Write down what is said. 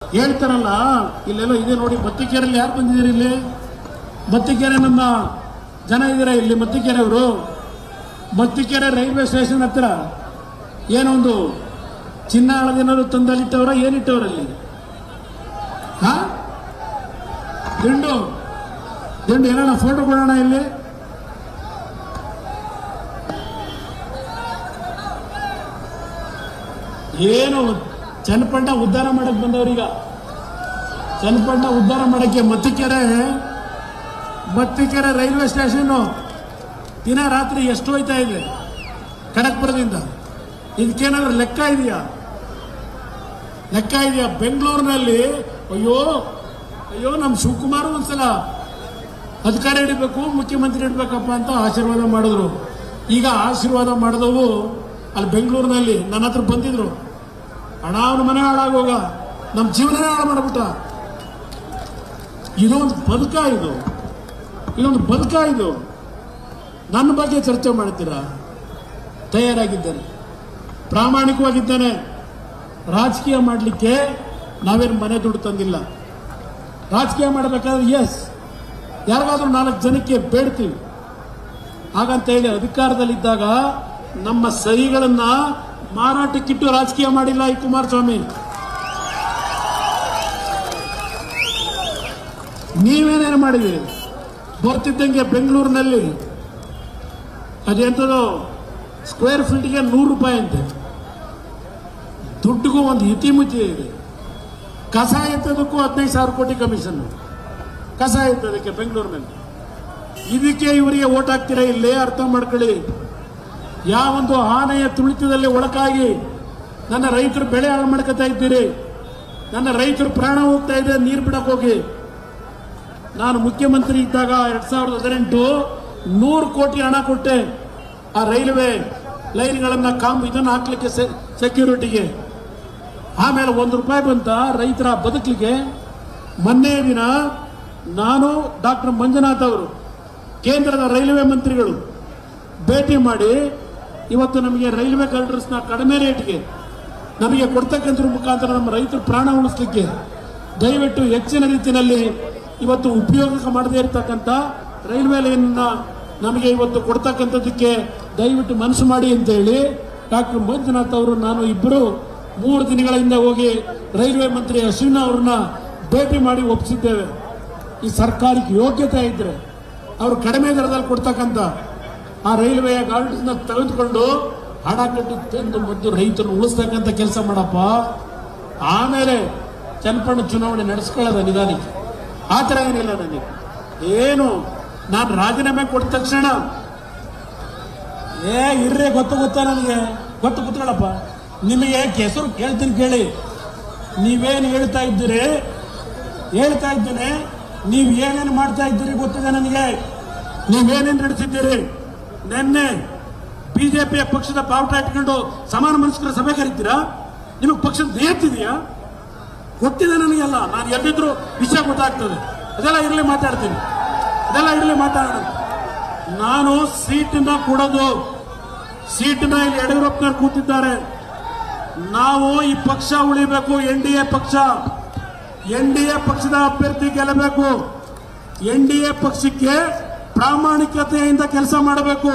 ಹೇಳ್ತಾರಲ್ಲ ಇಲ್ಲೆಲ್ಲ ಇದೆ ನೋಡಿ. ಮತ್ತಿಕೆರೆಯಲ್ಲಿ ಯಾರು ಬಂದಿದ್ದೀರಿ? ಇಲ್ಲಿ ಮತ್ತಿಕೆರೆ ನಮ್ಮ ಜನ ಇದ್ದೀರಾ ಇಲ್ಲಿ? ಮತ್ತಿಕೆರೆ ಅವರು ಮತ್ತಿಕೆರೆ ರೈಲ್ವೆ ಸ್ಟೇಷನ್ ಹತ್ರ ಏನೊಂದು ಚಿನ್ನ ಹಳದೇನಾದ್ರು ತಂದಲ್ಲಿಟ್ಟವ್ರ? ಏನಿಟ್ಟವ್ರಲ್ಲಿ? ಹಾ, ದಿಂಡು ದಿಂಡು ಏನಾರ ಫೋಟೋ ಕೊಡೋಣ ಇಲ್ಲಿ. ಏನು ಚನ್ನಪಣ್ಣ ಉದ್ಧಾರ ಮಾಡಕ್ ಬಂದವ್ರೀಗ. ಚನ್ನಪಣ್ಣ ಉದ್ಧಾರ ಮಾಡಕ್ಕೆ ಮತ್ತಿಕೆರೆ ರೈಲ್ವೆ ಸ್ಟೇಷನ್ ದಿನ ರಾತ್ರಿ ಎಷ್ಟು ಹೋಯ್ತಾ ಇದೆ ಖಡಕ್ಪುರದಿಂದ? ಇದಕ್ಕೇನಾದ್ರೂ ಲೆಕ್ಕ ಇದೆಯಾ? ಬೆಂಗಳೂರಿನಲ್ಲಿ ಅಯ್ಯೋ ನಮ್ಮ ಶಿವಕುಮಾರ್ ಒಂದ್ಸಲ ಅಧಿಕಾರ ಹಿಡಿಬೇಕು, ಮುಖ್ಯಮಂತ್ರಿ ಇಡ್ಬೇಕಪ್ಪ ಅಂತ ಆಶೀರ್ವಾದ ಮಾಡಿದ್ರು. ಈಗ ಆಶೀರ್ವಾದ ಮಾಡಿದವು ಅಲ್ಲಿ ಬೆಂಗಳೂರಿನಲ್ಲಿ ನನ್ನ ಹತ್ರ ಬಂದಿದ್ರು. ಹಣ ಅವನ ಮನೆ ಹಾಳಾಗೋಗ ನಮ್ಮ ಜೀವನನೇ ಹಾಳು ಮಾಡ್ಬಿಟ್ಟ. ಇದೊಂದು ಬದುಕ ಇದು. ನನ್ನ ಬಗ್ಗೆ ಚರ್ಚೆ ಮಾಡ್ತೀರಾ? ತಯಾರಾಗಿದ್ದೇನೆ, ಪ್ರಾಮಾಣಿಕವಾಗಿದ್ದೇನೆ. ರಾಜಕೀಯ ಮಾಡಲಿಕ್ಕೆ ನಾವೇನು ಮನೆ ದುಡ್ಡು ತಂದಿಲ್ಲ. ರಾಜಕೀಯ ಮಾಡಬೇಕಾದ್ರೆ ಯಾರಿಗಾದ್ರೂ 4 ಜನಕ್ಕೆ ಬೇಡ್ತೀವಿ. ಹಾಗಂತ ಹೇಳಿ ಅಧಿಕಾರದಲ್ಲಿದ್ದಾಗ ನಮ್ಮ ಸಹಿಗಳನ್ನ ಮಾರಾಟಕ್ಕಿಟ್ಟು ರಾಜಕೀಯ ಮಾಡಿಲ್ಲ ಈ ಕುಮಾರಸ್ವಾಮಿ. ನೀವೇನೇನು ಮಾಡಿದ್ದೀರಿ? ಬರ್ತಿದ್ದಂಗೆ ಬೆಂಗಳೂರಿನಲ್ಲಿ ಅದೆಂಥದ್ದು ಸ್ಕ್ವೇರ್ ಫೀಟ್ಗೆ 100 ರೂಪಾಯಿ ಅಂತೆ. ದುಡ್ಡಿಗೂ ಒಂದು ಇತಿಮಿತಿ ಇದೆ. ಕಸ ಎತ್ತೋದಕ್ಕೂ 15,000 ಕೋಟಿ ಕಮಿಷನ್. ಕಸ ಎತ್ತೋದಕ್ಕೆ ಬೆಂಗಳೂರಿನಲ್ಲಿ. ಇದಕ್ಕೆ ಇವರಿಗೆ ಓಟ್ ಹಾಕ್ತೀರಾ? ಇಲ್ಲೇ ಅರ್ಥ ಮಾಡ್ಕೊಳ್ಳಿ. ಯಾವೊಂದು ಆನೆಯ ತುಳಿತದಲ್ಲಿ ಒಳಕಾಗಿ ನನ್ನ ರೈತರು ಬೆಳೆ ಹಾಳು ಮಾಡ್ಕೊತಾ ಇದ್ದೀರಿ. ನನ್ನ ರೈತರು ಪ್ರಾಣ ಹೋಗ್ತಾ ಇದೆ ನೀರು ಬಿಡಕ್ ಹೋಗಿ. ನಾನು ಮುಖ್ಯಮಂತ್ರಿ ಇದ್ದಾಗ 2018 100 ಕೋಟಿ ಹಣ ಕೊಟ್ಟೆ ಆ ರೈಲ್ವೆ ಲೈನ್ಗಳನ್ನ ಇದನ್ನು ಹಾಕ್ಲಿಕ್ಕೆ ಸೆಕ್ಯೂರಿಟಿಗೆ. ಆಮೇಲೆ 1 ರೂಪಾಯಿ ಬಂತ ರೈತರ ಬದುಕಲಿಕ್ಕೆ. ಮೊನ್ನೆ ದಿನ ನಾನು ಡಾಕ್ಟರ್ ಮಂಜುನಾಥ್ ಅವರು ಕೇಂದ್ರದ ರೈಲ್ವೆ ಮಂತ್ರಿಗಳು ಭೇಟಿ ಮಾಡಿ ಇವತ್ತು ನಮಗೆ ರೈಲ್ವೆ ಕಾರಿಡಾರ್ಸ್ನ ಕಡಿಮೆ ರೇಟ್ಗೆ ನಮಗೆ ಕೊಡ್ತಕ್ಕಂಥ ಮುಖಾಂತರ ನಮ್ಮ ರೈತರು ಪ್ರಾಣ ಉಳಿಸ್ಲಿಕ್ಕೆ ದಯವಿಟ್ಟು ಹೆಚ್ಚಿನ ರೀತಿಯಲ್ಲಿ ಇವತ್ತು ಉಪಯೋಗ ಮಾಡದೇ ಇರತಕ್ಕಂಥ ರೈಲ್ವೆ ಲೈನ್ನ ನಮಗೆ ಇವತ್ತು ಕೊಡ್ತಕ್ಕಂಥದ್ದಕ್ಕೆ ದಯವಿಟ್ಟು ಮನಸ್ಸು ಮಾಡಿ ಅಂತ ಹೇಳಿ ಡಾಕ್ಟರ್ ಮಂಜುನಾಥ್ ಅವರು ನಾನು ಇಬ್ಬರು 3 ದಿನಗಳ ಹಿಂದೆ ಹೋಗಿ ರೈಲ್ವೆ ಮಂತ್ರಿ ಅಶ್ವಿನಿ ಅವ್ರನ್ನ ಭೇಟಿ ಮಾಡಿ ಒಪ್ಪಿಸಿದ್ದೇವೆ. ಈ ಸರ್ಕಾರಕ್ಕೆ ಯೋಗ್ಯತೆ ಇದ್ರೆ ಅವರು ಕಡಿಮೆ ದರದಲ್ಲಿ ಕೊಡ್ತಕ್ಕಂಥ ಆ ರೈಲ್ವೆಯ ಗಾರ್ಡನ್ನ ತೆಗೆದುಕೊಂಡು ಹಣ ಕಟ್ಟಿ ತಂದು ಮತ್ತು ರೈತರು ಉಳಿಸ್ತಕ್ಕಂಥ ಕೆಲಸ ಮಾಡಪ್ಪ. ಆಮೇಲೆ ಚನ್ನಪಣ್ಣ ಚುನಾವಣೆ ನಡೆಸ್ಕೊಳ್ಳೋದ ನಿಧಾನಕ್ಕೆ. ಆ ಥರ ಏನಿಲ್ಲ ನನಗೆ. ಏನು ನಾನು ರಾಜೀನಾಮೆ ಕೊಟ್ಟ ತಕ್ಷಣ ಇರ್ರೆ ಗೊತ್ತಾ ನನಗೆ ಕೂತ್ಕೊಳ್ಳಪ್ಪ. ನಿಮಗೆ ಹೆಸರು ಕೇಳ್ತೀನಿ ಕೇಳಿ. ನೀವೇನು ಹೇಳ್ತಾ ಇದ್ದೇನೆ, ನೀವು ಏನೇನು ಮಾಡ್ತಾ ಇದ್ದೀರಿ ಗೊತ್ತಿದೆ ನನಗೆ. ನೀವೇನೇನು ನಡೆಸಿದ್ದೀರಿ? ನಿನ್ನೆ ಬಿಜೆಪಿಯ ಪಕ್ಷದ ಬಾವುಟ ಇಟ್ಕೊಂಡು ಸಮಾನ ಮನಸ್ಕರ ಸಭೆ ಕರೀತೀರಾ? ನಿಮಗೆ ಪಕ್ಷದ ನೇತಿದೆಯಾ? ಗೊತ್ತಿದೆ ನನಗೆಲ್ಲ. ನಾನು ಎಲ್ಲಿದ್ರು ವಿಷಯ ಗೊತ್ತಾಗ್ತದೆ. ಅದೆಲ್ಲ ಇರಲಿ ಮಾತಾಡೋಣ. ನಾನು ಸೀಟನ್ನ ಕೊಡೋದು, ಸೀಟನ್ನ ಇಲ್ಲಿ ಯಡಿಯೂರಪ್ಪನವ್ರು ಕೂತಿದ್ದಾರೆ. ನಾವು ಈ ಪಕ್ಷ ಉಳಿಬೇಕು. ಎನ್ಡಿಎ ಪಕ್ಷದ ಅಭ್ಯರ್ಥಿ ಗೆಲ್ಲಬೇಕು. ಎನ್ಡಿಎ ಪಕ್ಷಕ್ಕೆ ಪ್ರಾಮಾಣಿಕತೆಯಿಂದ ಕೆಲಸ ಮಾಡಬೇಕು.